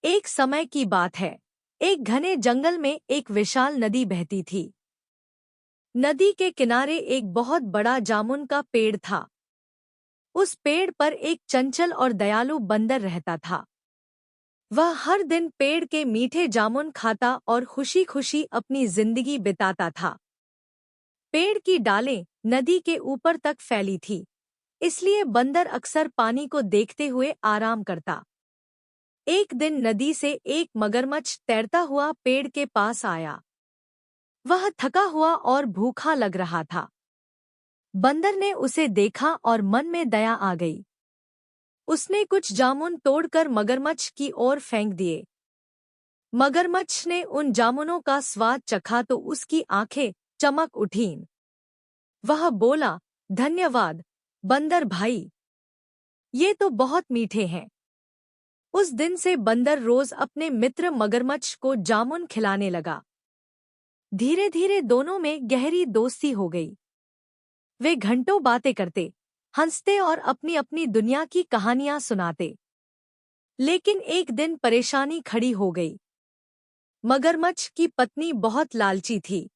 एक समय की बात है। एक घने जंगल में एक विशाल नदी बहती थी। नदी के किनारे एक बहुत बड़ा जामुन का पेड़ था। उस पेड़ पर एक चंचल और दयालु बंदर रहता था। वह हर दिन पेड़ के मीठे जामुन खाता और खुशी खुशी अपनी जिंदगी बिताता था। पेड़ की डालें नदी के ऊपर तक फैली थी, इसलिए बंदर अक्सर पानी को देखते हुए आराम करता। एक दिन नदी से एक मगरमच्छ तैरता हुआ पेड़ के पास आया। वह थका हुआ और भूखा लग रहा था। बंदर ने उसे देखा और मन में दया आ गई। उसने कुछ जामुन तोड़कर मगरमच्छ की ओर फेंक दिए। मगरमच्छ ने उन जामुनों का स्वाद चखा तो उसकी आंखें चमक उठीं। वह बोला, धन्यवाद बंदर भाई, ये तो बहुत मीठे हैं। उस दिन से बंदर रोज अपने मित्र मगरमच्छ को जामुन खिलाने लगा। धीरे धीरे दोनों में गहरी दोस्ती हो गई। वे घंटों बातें करते, हंसते और अपनी अपनी दुनिया की कहानियां सुनाते। लेकिन एक दिन परेशानी खड़ी हो गई। मगरमच्छ की पत्नी बहुत लालची थी।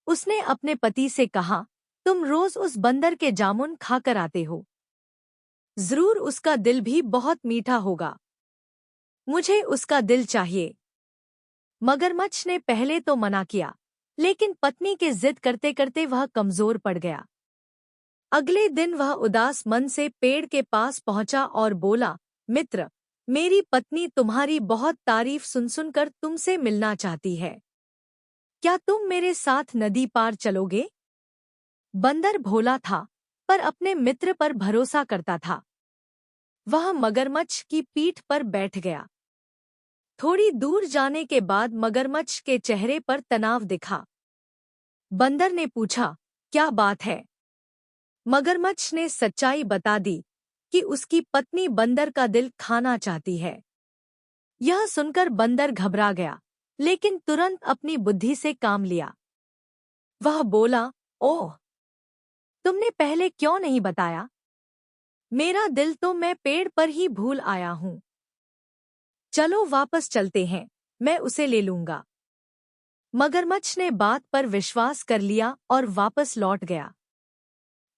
उसने अपने पति से कहा, तुम रोज उस बंदर के जामुन खाकर आते हो, जरूर उसका दिल भी बहुत मीठा होगा। मुझे उसका दिल चाहिए। मगरमच्छ ने पहले तो मना किया, लेकिन पत्नी के जिद करते करते वह कमजोर पड़ गया। अगले दिन वह उदास मन से पेड़ के पास पहुंचा और बोला, मित्र, मेरी पत्नी तुम्हारी बहुत तारीफ सुन सुनकर तुमसे मिलना चाहती है। क्या तुम मेरे साथ नदी पार चलोगे? बंदर भोला था, पर अपने मित्र पर भरोसा करता था। वह मगरमच्छ की पीठ पर बैठ गया। थोड़ी दूर जाने के बाद मगरमच्छ के चेहरे पर तनाव दिखा। बंदर ने पूछा, क्या बात है? मगरमच्छ ने सच्चाई बता दी कि उसकी पत्नी बंदर का दिल खाना चाहती है। यह सुनकर बंदर घबरा गया, लेकिन तुरंत अपनी बुद्धि से काम लिया। वह बोला, ओह, तुमने पहले क्यों नहीं बताया? मेरा दिल तो मैं पेड़ पर ही भूल आया हूँ। चलो वापस चलते हैं, मैं उसे ले लूंगा। मगरमच्छ ने बात पर विश्वास कर लिया और वापस लौट गया।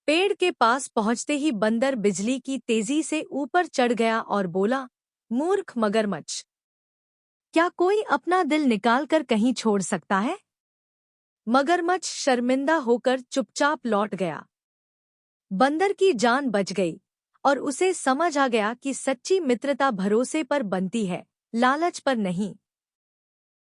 पेड़ के पास पहुंचते ही बंदर बिजली की तेजी से ऊपर चढ़ गया और बोला, मूर्ख मगरमच्छ, क्या कोई अपना दिल निकालकर कहीं छोड़ सकता है? मगरमच्छ शर्मिंदा होकर चुपचाप लौट गया। बंदर की जान बच गई और उसे समझ आ गया कि सच्ची मित्रता भरोसे पर बनती है, लालच पर नहीं।